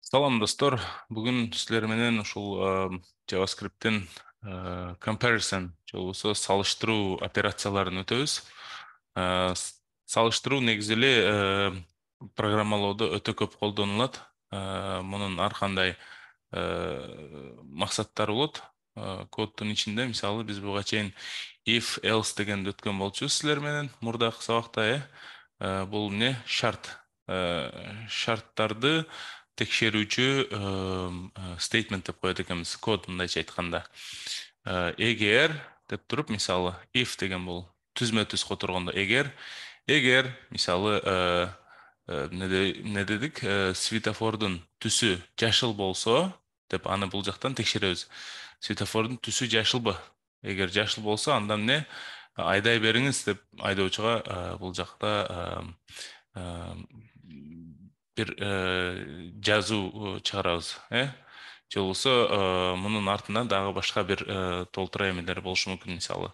Салам достор, бүгін сіздер менен ушул JavaScript'тин comparison, болбосо салыштыруу операцияларын өтөбүз. Салыштыруу негизи эле программалоодо өтө көп колдонулат. Мунун ар кандай максаттары болот. Коддун ичинде, мисалы, биз буга чейин if else дегенди өткөн болчубуз силер менен мурдакы сабакта. Бул эмне? Шарт. Шарттарды текшерүүчү statement деп коет экенбиз, код мындайча айтканда. Эгер деп туруп, мисалы, if деген бул түзмө түз которгондо эгер мисалы эмне дедик, светофордун түсү жашыл болсо деп аны бул жактан текшеребиз. Светофордун түсү жашылбы? Эгер жашыл болсо, анда эмне? Айдай бериңиз деп айдоочуга бул жакта бир жазуу чыгарабыз, же болбосо мунун артынан дагы башка бир толтура эмелер болушу мүмкүн, мисалы,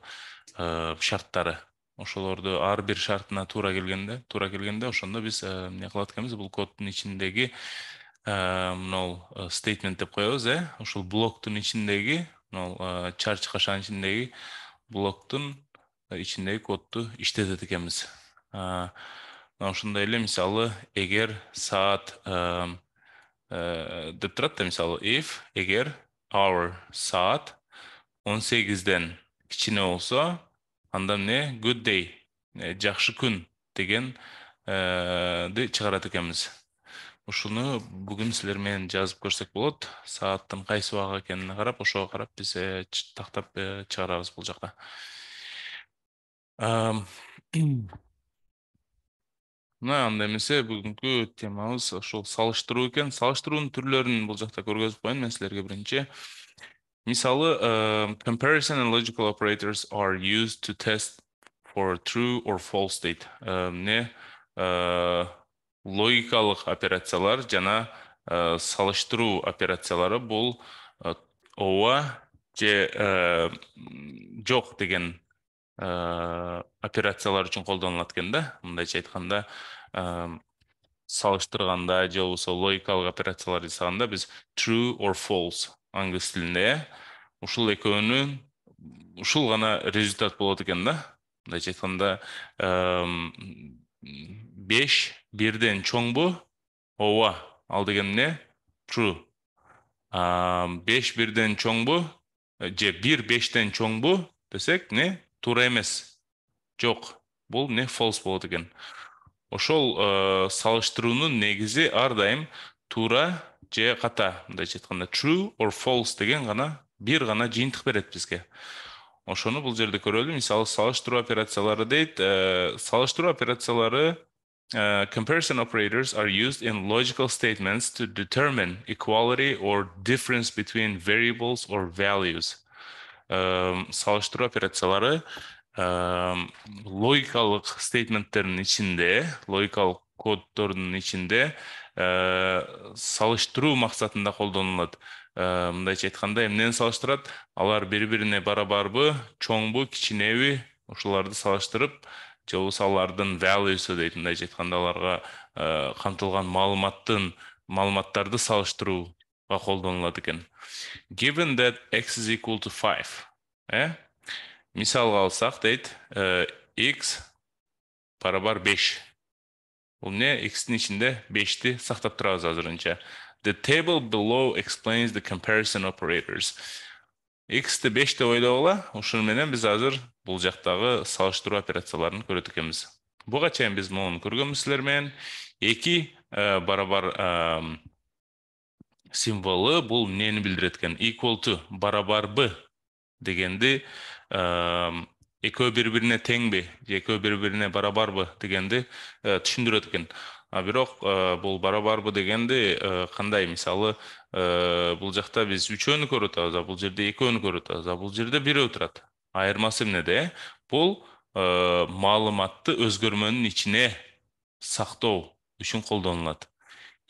шарттары. Ошолорду ар бир шартына туура келгенде ошондо биз эмне кылат экенбиз? Бул коддун ичиндеги мынау statement деп коебуз, ушул блоктун ичиндеги, мынау чарч кашанын ичиндеги блоктун ичиндеги кодду иштетет экенбиз. Ошондой эле, мисалы, эгер саат деп турат да, мисалы, if эгер hour саат 18ден кичине болсо, анда эмне? Good day, жакшы күн деген чыгарат экенбиз. Ушуну бүгүн силер менен жазып көрсөк болот. Сааттын кайсы убак экенине карап, ошого карап биз тактап чыгарабыз бул жакка. Мына анда эмесе бүгүнкү темабыз ошол салыштыруу экен. Салыштыруунун түрлөрүн бул жакта көргөзүп коеюн мен силерге биринчи. Мисалы, comparison and logical operators are used to test for true or false state. Эмне? Логикалык операциялар жана салыштыруу операциялары бул ооба же жок деген операциялар үчүн колдонулат экен да. Мындайча айтканда, салыштырганда же болбосо логикалык операциялар жасаганда биз true or false англис тилинде ушул экөөнүн ушул гана результат болот экен да. Мындайча айтканда 5 1ден чоңбу? Ооба, ал деген эмне? True. 5 1ден чоңбу? Же 1 5ден чоңбу десек, не? Туура эмес. Жок. Бул не? False болот экен. Ошол салыштыруунун негизи ар дайым туура же ката, мындайча айтканда true or false деген гана бир гана жыйынтык берет бизге. Ошону бул жерде көрөлү. Мисалы, салыштыруу операциялары дейт. Салыштыруу операциялары comparison operators are used in logical statements to determine equality or difference between variables or values. Салыштыруу операциялары логикалык стейтменттердин ичинде, логикалык коддордун ичинде салыштыруу максатында колдонулат. Мындайча айтканда, эмнени салыштырат? Алар бири-бирине барабарбы, чоңбу, кичинеби? Ошолорду салыштырып, же болбосо алардын values'у дейт, мындайча айтканда аларга камтылган маалыматтарды салыштырууга колдонулат экен. Given that x is equal to 5, мисалга алсак дейт, x барабар 5. Бул эмне? X'тин ичинде 5ти сактап турабыз азырынча. The table below explains the comparison operators. X'ти 5 деп ойлогула, ушуну менен биз азыр бул жактагы салыштыруу операцияларын көрөт экенбиз. Буга чейин биз муну көргөнбүз силер менен. 2 барабар символу бул эмнени билдирет экен? Equal to, барабарбы дегенди, экөө бири-бирине теңби, же экөө бири-бирине барабарбы дегенди түшүндүрөт экен. Бирок бул барабарбы дегенди кандай? Мисалы, бул жакта биз үчөөнү көрүп атабыз, бул жерде экөөнү көрүп атабыз, бул жерде бирөө турат. Айырмасы эмнеде? Бул маалыматты өзгөрмөнүн ичине сактоо үчүн колдонулат.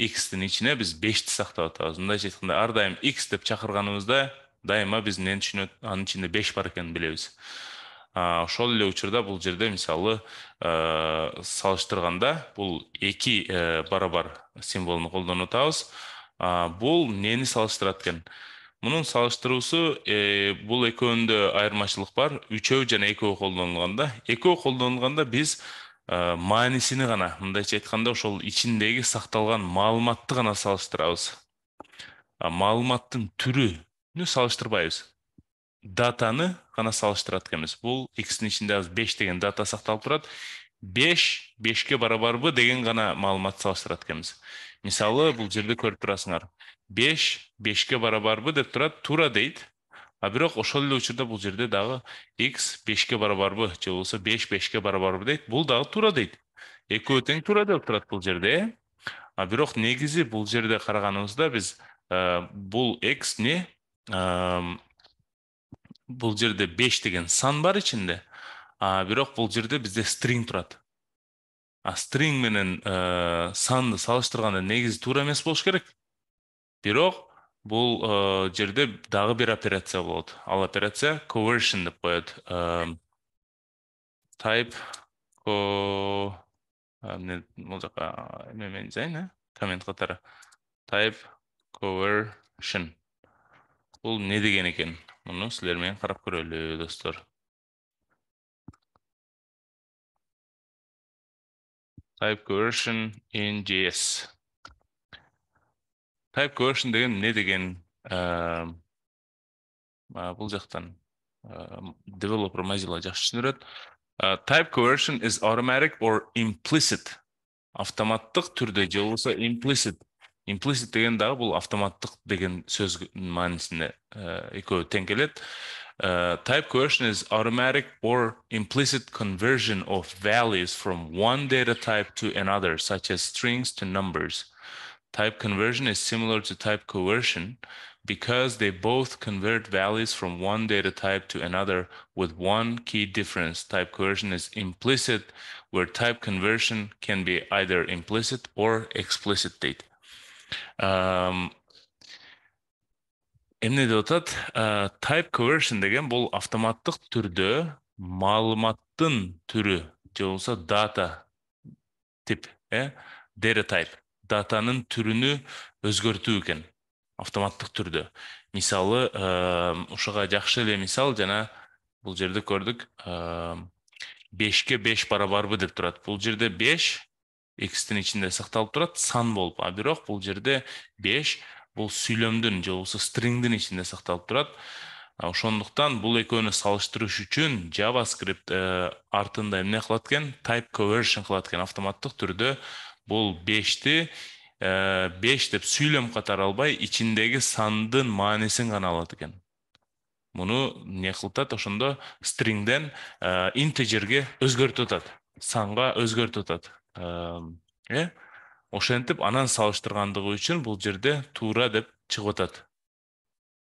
X'тин ичине биз 5ти сактап атабыз. Мындайча айтканда, ар дайым X деп чакырганыбызда дайыма биз эмнени түшүнөт? Анын ичинде 5 бар экенин билебиз. Ошол эле учурда бул жерде мисалы салыштырганда бул эки барабар символун колдонуп атабыз. Бул нени салыштырат экен? Мунун салыштыруусу бул экөөндө айырмачылык бар. Үчөө жана экөө колдонулганда, экөө колдонулганда биз маанисини гана, мындайча айтканда, ошол ичиндеги сакталган маалыматты гана салыштырабыз. Маалыматтын түрүнү салыштырбайбыз. Датаны гана салыштырат экенбиз. Бул X'тин ичинде азыр 5 деген дата сакталып турат. 5 5ке барабарбы деген гана маалымат салыштырат экенбиз. Мисалы, бул жерде көрүп турасыңар. 5 5ке барабарбы деп турат, туура дейт. Бирок ошол эле учурда бул жерде дагы X 5ке барабарбы же болбосо 5 5ке барабарбы дейт. Бул дагы туура дейт. Экөө тең туура деп турат бул жерде. Бирок негизи бул жерде караганыбызда биз бул X не бул жерде 5 деген сан бар ичинде. Бирок бул жерде bizde string турат. String менен санды салыштырганда негизи туура эмес болуш керек. Бирок бул жерде дагы бир операция болот. Ал операция conversion деп коет. Type бул жака эме жазайын, коммент катары. Type conversion. Бул не деген экен? Муну силер менен карап көрөлү, достор. Type conversion in JS. Type conversion деген не деген? Бул жактан developer Mozilla жакшы түшүнөрөт. Type conversion is automatic or implicit. Автоматтык түрдө же болбосо implicit. Implicit деген дагы бул автоматтык деген сөз маанисинде экөө тең келет. Type conversion is automatic or implicit conversion of values from one data type to another, such as strings to numbers. Type conversion is similar to type coercion because they both convert values from one data type to another with one key difference. Type coercion is implicit, where type conversion can be either implicit or explicit дейт. Эмне деп атат? Type coercion деген бул автоматтык түрдө маалыматтын түрү же болбосо data тип, data type, датанын түрүнү өзгөртүү экен автоматтык түрдө. Мисалы, ушуга жакшы эле мисал жана бул жерде көрдүк. 5ке 5 барабарбы деп турат. Бул жерде 5 X'тин ичинде сакталып турат сан болуп. Бирок бул жерде 5 бул сүйлөмдүн же болбосо стриңдин ичинде сакталып турат. Ошондуктан бул экөөнү салыштырыш үчүн JavaScript артында эмне кылат экен? Type conversion кылат экен автоматтык түрдө. Бул 5ти 5 деп сүйлөм катары албай, ичиндеги сандын маанисин гана алат экен. Муну не кылтат? Ошондо stringден integerге өзгөртүп атат. Санга өзгөртүп атат. Ошентип анан салыштыргандыгы үчүн бул жерде туура деп чыгып атат.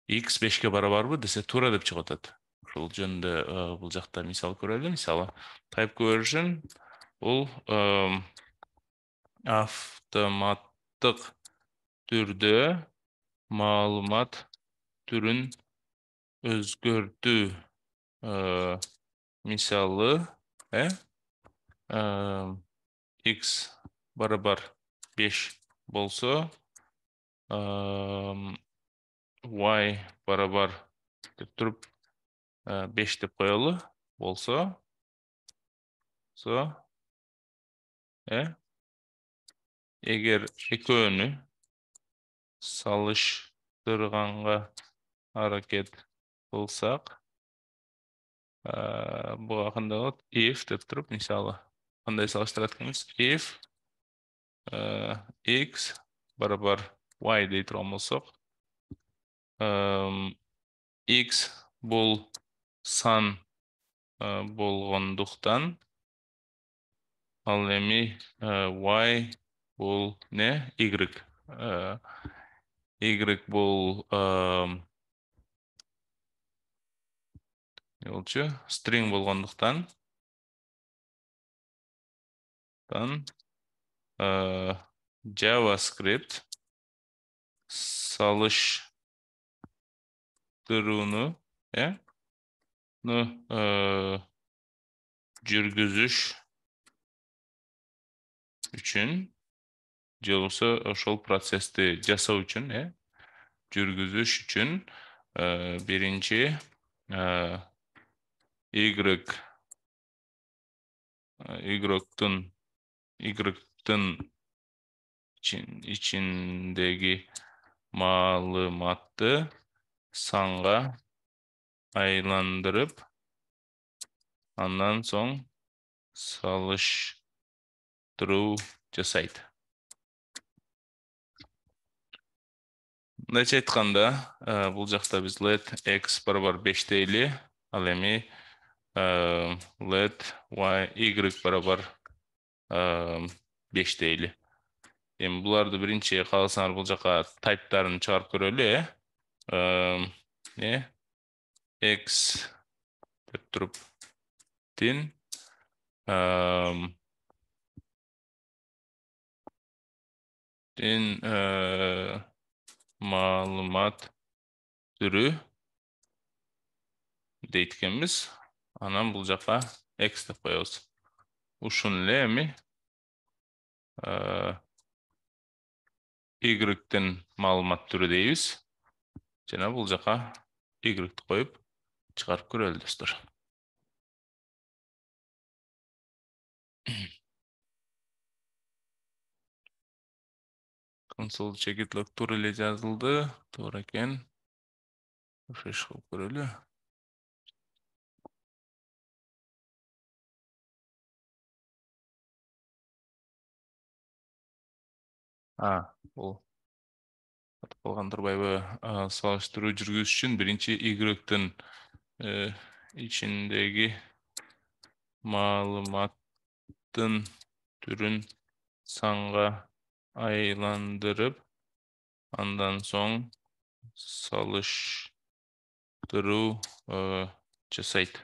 X 5ке барабарбы десе туура деп чыгып атат. Ошол жөнүндө бул жакта мисал көрөлү. Мисалы, type conversion бул автоматтык түрдө маалымат түрүн өзгөртүү. Мисалы, X барабар 5 болсо, Y барабар деп туруп 5 деп коелу болсо, эгер экөөнү салыштырганга аракет кылсак, буга кандай болот? If деп туруп, мисалы, кандай салыштырат экенбиз? If X барабар Y дей турган болсок, X бул сан болгондуктан, ал эми Y бул не? Y. Y бул string болгондуктан JavaScript салыштырууну жүргүзүш үчүн же болбосо ошол процессти жасоо үчүн, жүргүзүш үчүн биринчи игроктун ичиндеги маалыматты санга айландырып, андан соң салыштыруу жасайт. Мындайча айтканда, бул жакта биз let x барабар 5 дейли, ал эми let y барабар 5 дейли. Эми буларды биринчи кааласаңар бул жака тайптарын чыгарып көрөлү, x деп туруп тин маалымат түрү дейт экенбиз. Анан бул жака x деп коебуз. Ушун эле эми y-тин маалымат түрү дейбиз. Жана бул жака y-ти коюп чыгарып көрөлү достор. Console check log туура эле жазылды. Туура экен. Refresh кылып көрөлү. Бул калган турбайбы? Салыштыруу жүргүзүш үчүн биринчи y-тин ичиндеги маалыматтын түрүн санга айландырып, андан соң салыштыруу жасайт.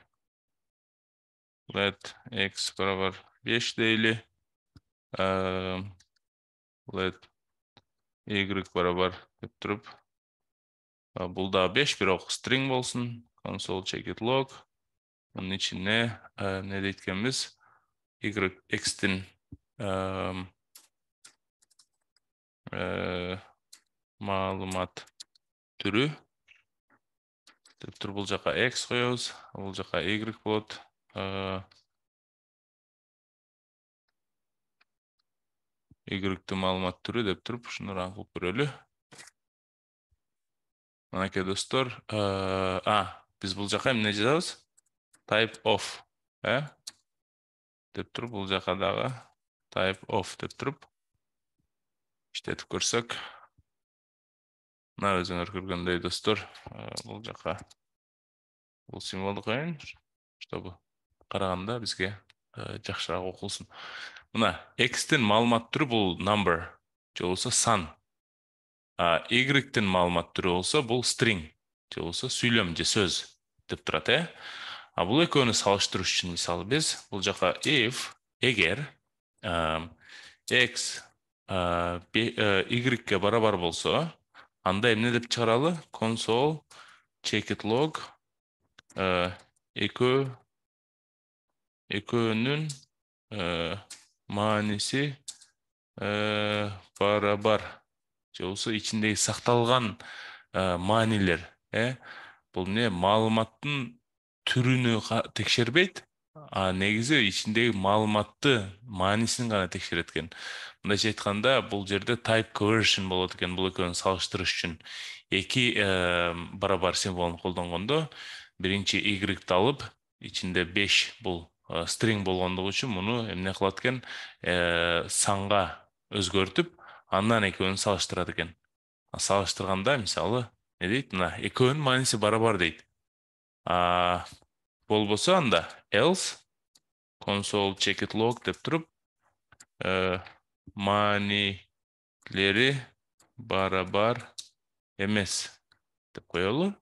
Let x барабар 5 дейли. Let y барабар деп туруп. Бул да 5, бирок string болсун. Console check it log. Мунун ичине не дейт экенбиз? X-тин маалымат түрү деп туруп бул жака x коебуз, бул жака y болот. Y-тин маалымат түрү деп туруп ушуну ран кылып көрөлү. Манакей достор, биз бул жака эмне жазабыз? Type of, деп туруп бул жака дагы type of деп туруп иштетип көрсөк. Мына өзүңөр көргөндөй достор, бул жака бул символду коеюн, чтобы караганда бизге жакшыраак окулсун. Мына x-тин маалымат түрү бул number, же болбосо сан. Y-тин маалымат түрү болсо бул string, же болбосо сүйлөм же сөз деп турат, бул экөөнү салыштырыш үчүн мисалы биз бул жака if эгер x y-ке барабар болсо, анда эмне деп чыгаралы? Console check it log экөөнүн мааниси барабар, же болбосо ичиндеги сакталган маанилер, бул эмне? Маалыматтын түрүнү текшербейт, негизи ичиндеги маалыматты маанисин гана текшерет экен. Мындайча айтканда, бул жерде type conversion болот экен, бул экөөнү салыштырыш үчүн. Эки барабар символун колдонгондо, биринчи y-ти алып, ичинде 5 бул string болгондугу үчүн муну эмне кылат экен? Санга өзгөртүп, андан экөөнү салыштырат экен. Салыштырганда, мисалы, не дейт? Мына экөөнүн мааниси барабар дейт. Болбосо анда else console check it log деп туруп маанилери барабар эмес деп коелу.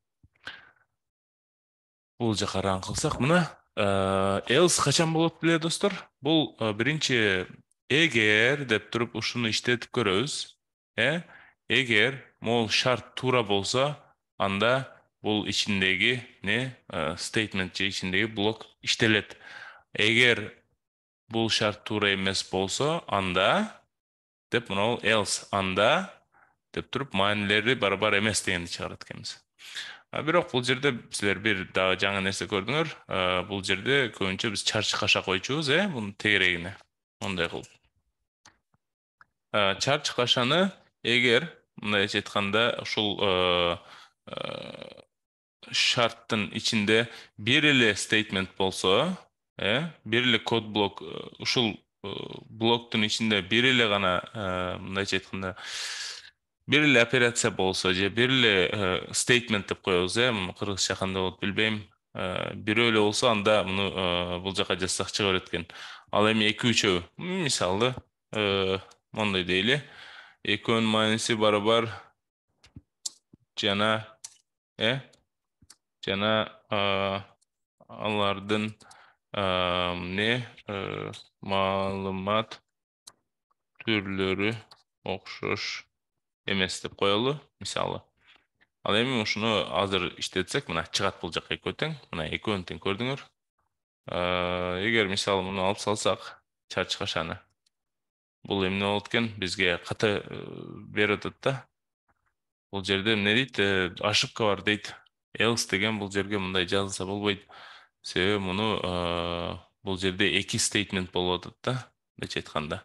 Бул жака ран кылсак, мына else качан болот беле достор? Бул биринчи эгер деп туруп ушуну иштетип көрөбүз. Эгер могул шарт туура болсо, анда бул ичиндеги statement же ичиндеги блок иштелет. Эгер бул шарт туура эмес болсо, анда деп мынау else анда деп туруп маанилери барабар эмес дегенди чыгарат экенбиз. Бирок бул жерде силер бир дагы жаңы нерсе көрдүңөр. Бул жерде көбүнчө биз чарчы каша койчубуз, бунун тегерегине. Мындай кылып. Чарчы кашаны эгер мындайча айтканда ушул шарттын ичинде бир эле стейтмент болсо, бир эле код блок, ушул блоктун ичинде бир эле гана мындайча айтканда бир эле операция болсо же бир эле стейтмент деп коебуз, муну кыргызча кандай болот билбейм. Бирөө эле болсо анда муну бул жака жазсак чыга берет экен. Ал эми 2-3, мисалы мондай дейли. Экөөнүн мааниси барабар жана жана алардын маалымат түрлөрү окшош эмес деп коелу, мисалы. Ал эми ушуну азыр иштетсек, мына чыгат бул жака экөө тең. Мына экөөнү тең көрдүңөр. Эгер мисалы муну алып салсак, чарчы кашаны. Бул эмне болот экен? Бизге ката берип атат да. Бул жерде эмне дейт? Ошибка бар дейт. Else деген бул жерге мындай жазылса болбойт. Себеби муну бул жерде 2 стейтмент болуп атат да, мындайча айтканда.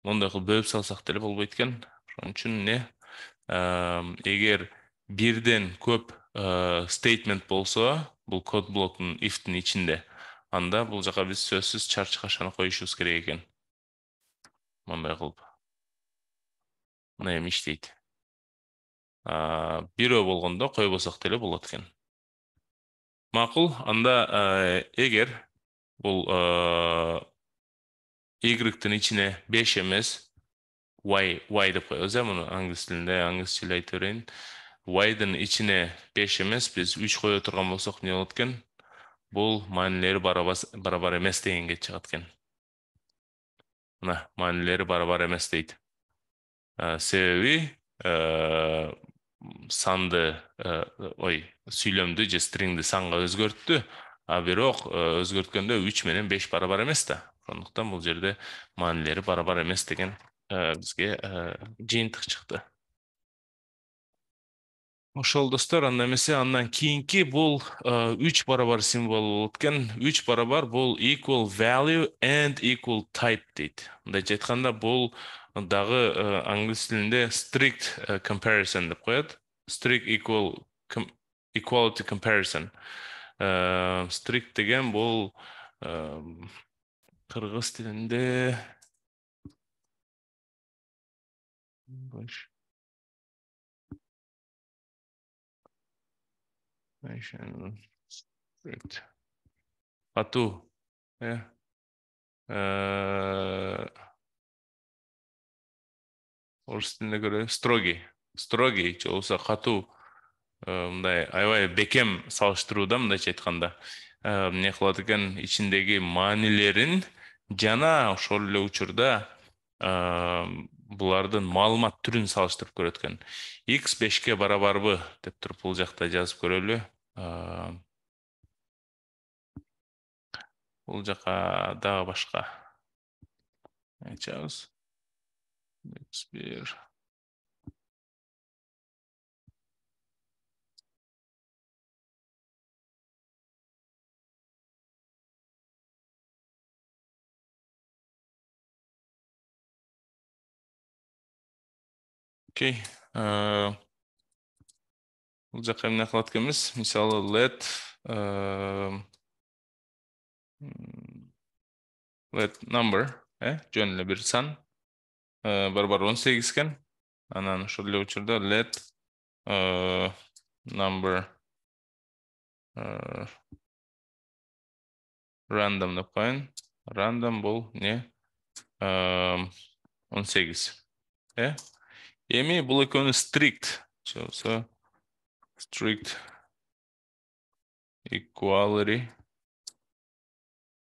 Мондай кылып бөлүп салсак деле болбойт экен. Ошон үчүн эгер бирден көп стейтмент болсо, бул код блоктун if'тин ичинде, анда бул жака биз сөзсүз чарчы кашаны коюшубуз керек экен. Мондай кылып. Мына эми иштейт. Бирөө болгондо койбосок деле болот экен. Макул, анда эгер бул y-тын ичине 5 эмес, y деп коебуз, муну англис тилинде, англисче айтып берейин. Y-дын ичине 5 эмес, биз 3 кое турган болсок эмне болот экен? Бул маанилери барабар эмес дегенге чыгат экен. Мына, маанилери барабар эмес дейт. Себеби санды, сүйлөмдү же стрингди санга өзгөрттү, бирок өзгөрткөндө 3 менен 5 барабар эмес да. Ошондуктан бул жерде маанилери барабар эмес деген бизге жыйынтык чыкты. Ошол достор, анда эмесе андан кийинки бул 3 барабар символ болот экен. 3 барабар бул equal value and equal type дейт. Мындайча айтканда бул дагы англис тилинде strict comparison деп коет. Strict equality comparison. Strict деген бул кыргыз тилинде катуу, орус тилинде көрө строгий же болбосо катуу, мындай аябай бекем салыштырууда, мындайча айтканда эмне кылат экен, ичиндеги маанилерин жана ошол эле учурда булардын маалымат түрүн салыштырып көрөт экен. X 5-ке барабарбы деп туруп бул жакта жазып көрөлү. Бул жака дагы башка айтабыз. X1 Окей. Бул жака эмне кылат экенбиз? Мисалы let number, жөн эле бир сан барабар 18 экен. Анан ошол эле учурда let number random деп коеюн. Random бул не? 18. Эми бул экөөнү strict, strict equality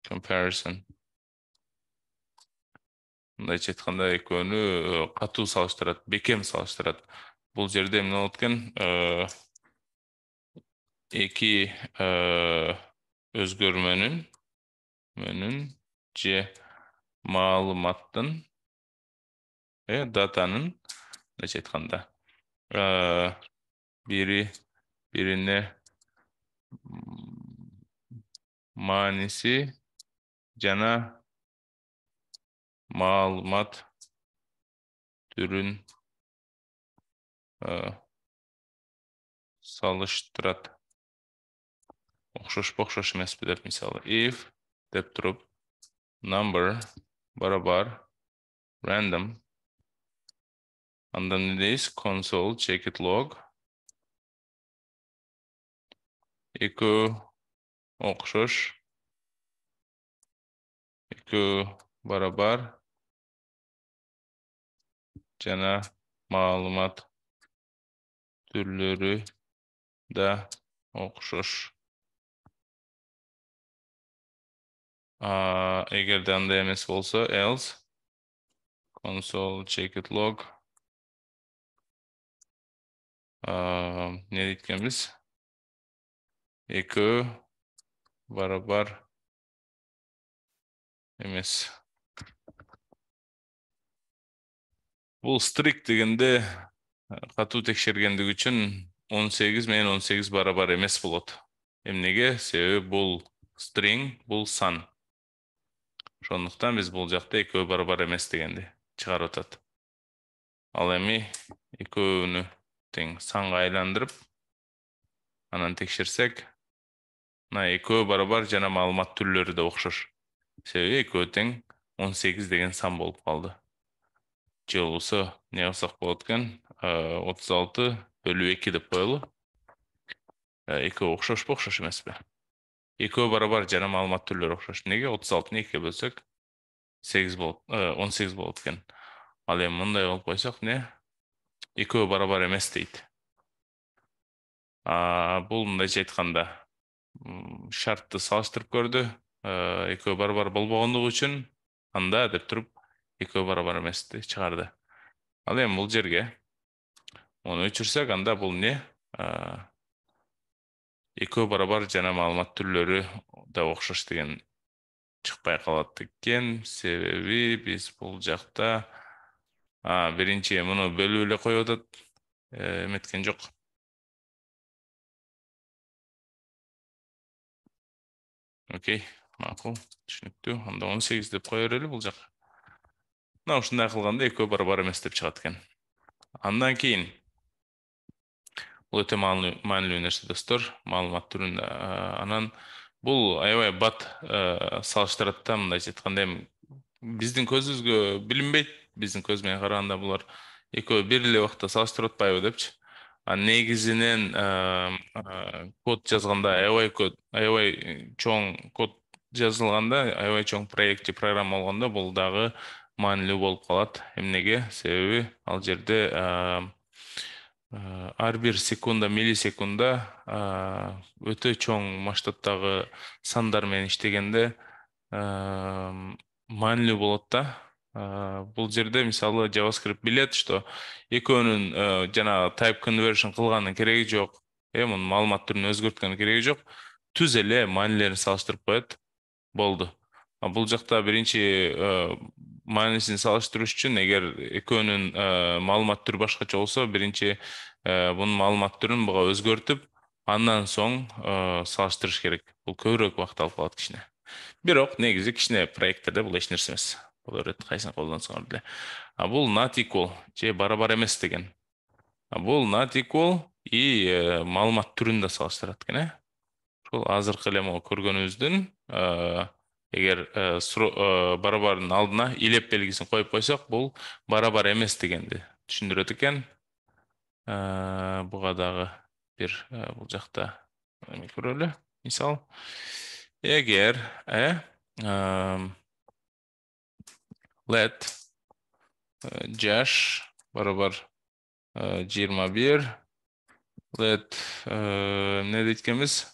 comparison. Мындайча айтканда экөөнү катуу салыштырат, бекем салыштырат. Бул жерде эмне болот экен? Эки өзгөрмөнүн Menün C. Malumattın datanın neçe aytkanda biri birine manisi jana malumat türün салыштырат. Окшош покшош эмеспи деп мисалы. If деп туруп number барабар random andan ne дейбиз? Console check it log экөө окшош экөө барабар жана маалымат түрлөрү да окшош. Эгерде андай эмес болсо else console check it log не дейткенбиз? Экөө барабар эмес. Бул strict дегенде катуу текшергендиги үчүн 18 менен 18 барабар эмес болот. Эмнеге? Себеби бул string, бул сан. Ошондуктан биз бул жакта экөө барабар эмес дегенди чыгарып атат. Ал эми экөөнү тең санга айландырып, анан текшерсек, мына экөө барабар жана маалымат түрлөрү да окшош. Себеби экөө тең 18 деген сан болуп калды. Же болбосо не кылсак болот экен? 36/2 деп коелу. Экөө окшошпу, окшош эмеспи? Экөө барабар жана маалымат түрлөрү окшош. Неге? 36-ны 2-ге бөлсөк 8 болот, 18 болот экен. Ал эми мындай кылып койсок, не? Экөө барабар эмес дейт. Бул мындайча айтканда шартты салыштырып көрдү. Экөө барабар болбогондугу үчүн анда деп туруп экөө барабар эмести чыгарды. Ал эми бул жерге муну өчүрсөк, анда бул не? Экөө барабар жана маалымат түрлөрү да окшош деген чыкпай калат экен. Себеби биз бул жакта биринчи муну бөлүп эле коюп атат. Эметкен жок. Окей, макул, түшүнүктүү. Анда 18 деп кое берели бул жак. Мына ушундай кылганда экөө барабар эмес деп чыгат экен. Андан кийин бул өтө маанилүү нерсе достор, маалымат түрүндө. Анан бул аябай бат салыштырат да, мындайча айтканда эми биздин көзүбүзгө билинбейт. Биздин көз менен караганда булар экөө бир эле убакта салыштырып атпайбы депчи. Негизинен код жазганда аябай чоң код жазылганда, аябай чоң проект же программа болгондо бул дагы маанилүү болуп калат. Эмнеге? Себеби ал жерде ар бир секунда, миллисекунда өтө чоң масштабтагы сандар менен иштегенде маанилүү болот да. Бул жерде мисалы JavaScript билет, что экөөнүн жана type conversion кылганын кереги жок. Мунун маалымат түрүн өзгөрткөнүн кереги жок. Түз эле маанилерин салыштырып коет. Болду. Бул жакта биринчи маанисин салыштырыш үчүн, эгер экөөнүн маалымат түрү башкача болсо, биринчи бунун маалымат түрүн буга өзгөртүп, андан соң салыштырыш керек. Бул көбүрөөк убакыт алып калат кичине. Бирок негизи кичине проекттерде бул эч нерсе эмес. Бул өрөт кайсын колдонсоңор деле. Бул not equal же барабар эмес деген. Бул not equal и маалымат түрүн да салыштырат экен, Ушул азыркы эле могу көргөнүбүздүн эгер барабардын алдына илеп белгисин коюп койсок, бул барабар эмес дегенди түшүндүрөт экен. Буга дагы бир бул жакта эме көрөлү. Мисал, эгер let жаш барабар 21, let эмне дейт экенбиз?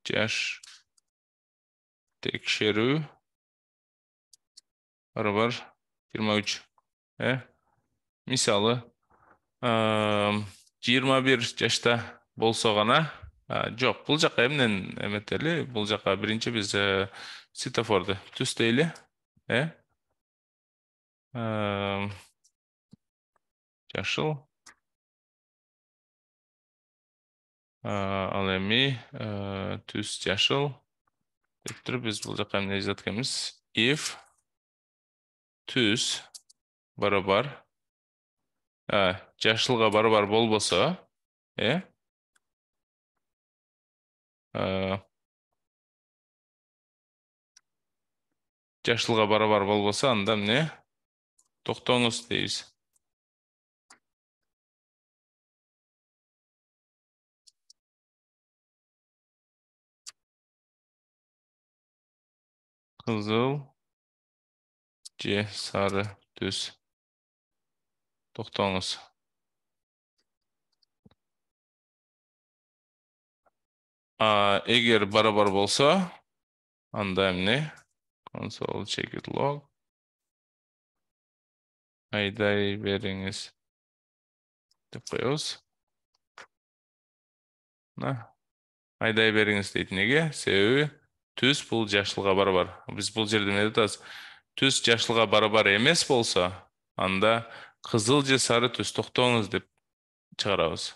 Жаш текшерүү барабар 23. Мисалы 21 жашта болсо гана. Жок, бул жака эмнен эметели? Бул жака биринчи биз светофорду түстейли. Э? Эм, Жашыл. Ал эми түс жашыл. Деп туруп биз бул жака эмне жазат экенбиз? If түс барабар жашылга барабар болбосо, э? Э, Жашылга барабар болбосо, анда эмне? Токтоңуз дейбиз. Кызыл же сары түс. Токтоңуз. Эгер барабар болсо, анда эмне? Console check it log. Айдай бериңиз деп коебуз. Айдай бериңиз дейт. Неге? Себеби түс бул жашылга барабар. Биз бул жерде эмне деп атабыз? Түс жашылга барабар эмес болсо, анда кызыл же сары түс токтоңуз деп чыгарабыз.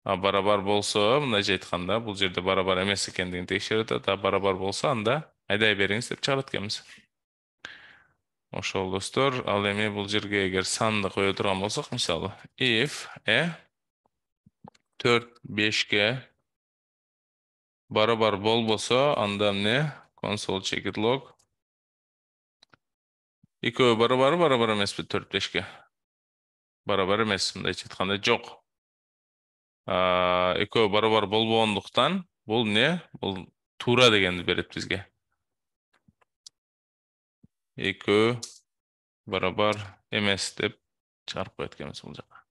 Барабар болсо, мындайча айтканда, бул жерде барабар эмес экендигин текшерип атат. Барабар болсо, анда айдай бериңиз деп чыгарат экенбиз. Ошол достор, ал эми бул жерге эгер санды кое турган болсок, мисалы, if 4-5ке барабар болбосо, анда эмне? Console check it log. Экөө барабар эмеспи 4-5ке? Барабар эмес, мындайча айтканда жок. Экөө барабар болбогондуктан, бул эмне? Бул туура дегенди берет бизге. Экөө барабар эмес деп чыгарып коет экенбиз бул жака.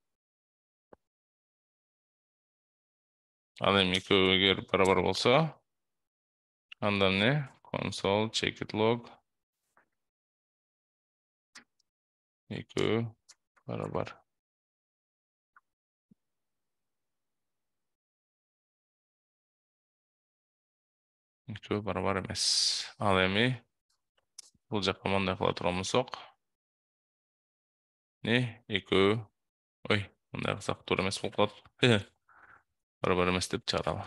Ал эми экөө эгер барабар болсо, анда эмне? Console check it log. Экөө барабар. Экөө барабар эмес. Ал эми бул жака мындай кыла турган болсок, экөө, мындай кылсак туура эмес болуп калат. Барабар эмес деп чыгаралы.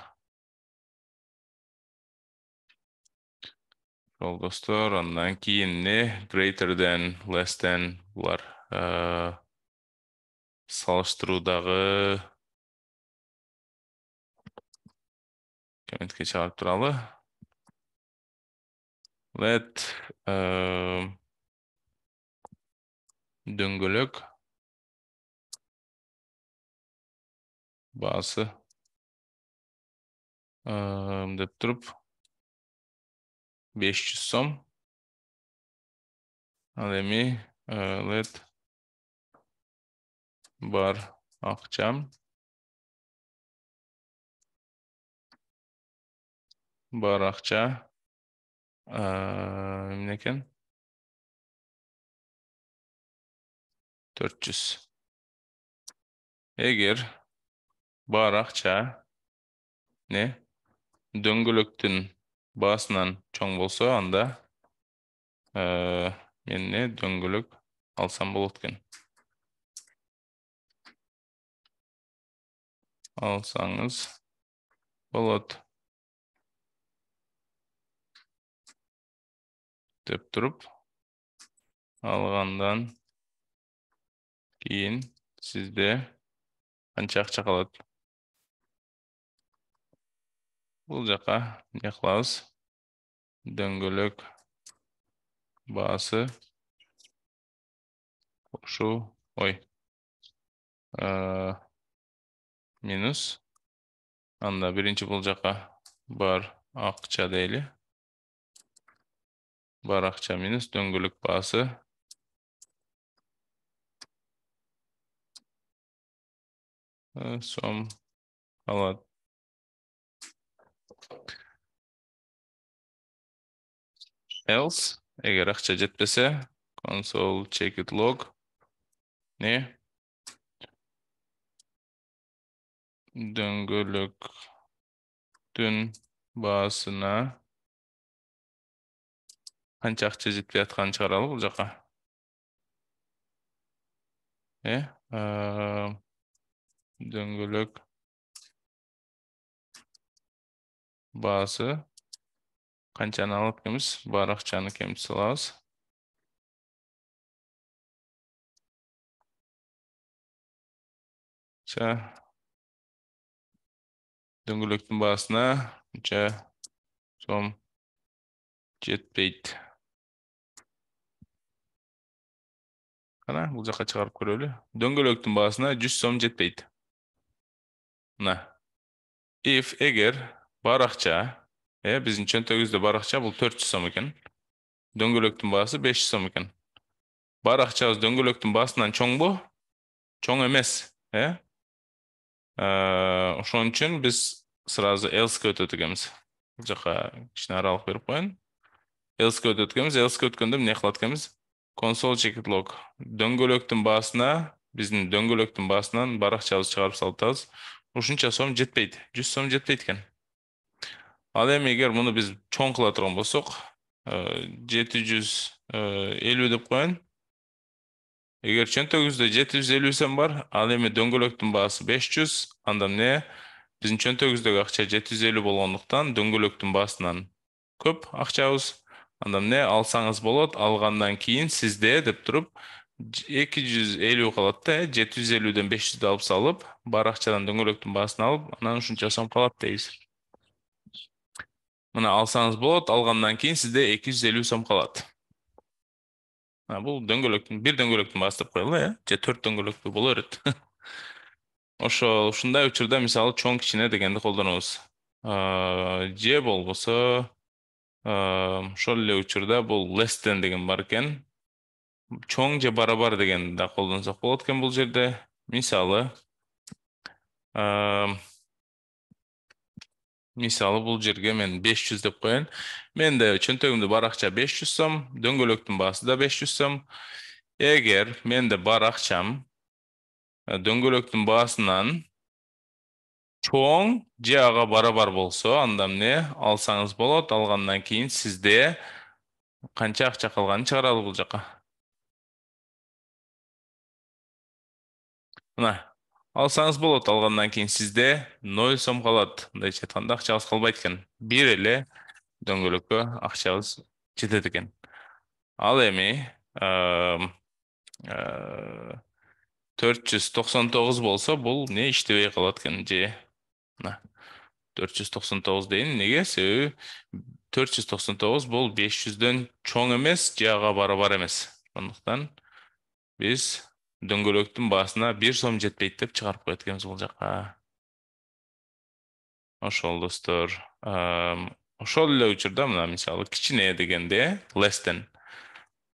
Ошол достор, андан кийин greater than, less than булар салыштыруудагы комментке чыгарып туралы. Let дөңгөлөк баасы деп туруп 500 сом. Ал эми let бар акчам бар акча эмне экен? 400. Эгер бар акча дөңгөлөктүн баасынан чоң болсо, анда мен дөңгөлөк алсам болот экен. Алсаңыз болот деп туруп, алгандан кийин сизде канча акча калат? Бул жака эмне кылабыз? Дөңгөлөк баасы кошу, минус. Анда биринчи бул жака бар акча дейли. Бар акча минус дөңгөлөк баасы. Сом калат. Else, эгер акча жетпесе, console check it log. Дөңгөлөктүн баасына канча акча жетпей атканын чыгаралы бул жака. Дөңгөлөк баасы канчаны алып келебиз? Бар акчаны кемитип салабыз. Дөңгөлөктүн баасына канча сом жетпейт. Кана бул жака чыгарып көрөлү. Дөңгөлөктүн баасына 100 сом жетпейт. Мына. Эгер бар акча, биздин чөнтөгүбүздө бар акча бул 400 сом экен. Дөңгөлөктүн баасы 500 сом экен. Бар акчабыз дөңгөлөктүн баасынан чоңбу? Чоң эмес, ошон үчүн биз сразу элске өтөт экенбиз. Бул жака кичине аралык берип коеюн. Элске өтөт экенбиз. Элске өткөндө эмне кылат экенбиз? Console checked log. Дөңгөлөктүн баасына, биздин дөңгөлөктүн баасынан бар акчабызды чыгарып салып ушунча сом жетпейт. 100 сом жетпейт экен. Ал эми эгер муну биз чоң кыла турган болсок, 750 деп коеюн. Эгер чөнтөгүбүздө 750 сом бар, ал эми дөңгөлөктүн баасы 500, анда эмне? Биздин чөнтөгүбүздөгү акча 750 болгондуктан дөңгөлөктүн баасынан көп акчабыз. Анда эмне алсаңыз болот, алгандан кийин сизде деп туруп 250 калат да, 750ден 500 алып салып, бар акчадан дөңгөлөктүн баасын алып, анан ушунча сом калат дейбиз. Мына алсаңыз болот, алгандан кийин сизде 250 сом калат. Бул бир дөңгөлөктүн баасы деп коелу, же 4 дөңгөлөктүү боло берет. Ушундай учурда мисалы чоң кичине дегенди колдонобуз. Же болбосо ошол эле учурда бул less than деген бар экен. Чоң же барабар дегенди да колдонсок болот экен бул жерде. Мисалы бул жерге мен 500 деп коеюн. Менде чөнтөгүмдө бар акча 500 сом, дөңгөлөктүн баасы да 500 сом. Эгер менде бар акчам дөңгөлөктүн баасынан чоң же ага барабар болсо, анда эмне алсаңыз болот, алгандан кийин сизде канча акча калганын чыгаралы бул жака. Мына, алсаңыз болот, алгандан кийин сизде 0 сом калат. Мындайча айтканда акчабыз калбайт экен. Бир эле дөңгөлөккө акчабыз жетет экен. Ал эми 499 болсо бул не иштебей калат экен же. Мына 499 дейин. Неге? Себеби 499 бул 500дөн чоң эмес, же ага барабар эмес. Ошондуктан биз дөңгөлөктүн баасына 1 сом жетпейт деп чыгарып коет экенбиз бул жака. Ошол достор. Ошол эле учурда мына мисалы кичине дегенде less than.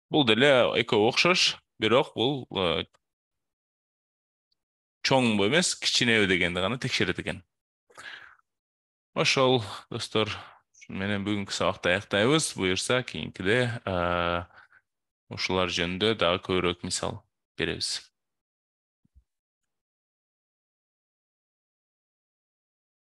Бул деле экөө окшош, бирок бул чоңбу эмес, кичинеби дегенди гана текшерет экен. Ошол достор, менен бүгүнкү сабакты аяктайбыз. Буюрса кийинкиде ушулар жөнүндө дагы көбүрөөк мисал беребиз.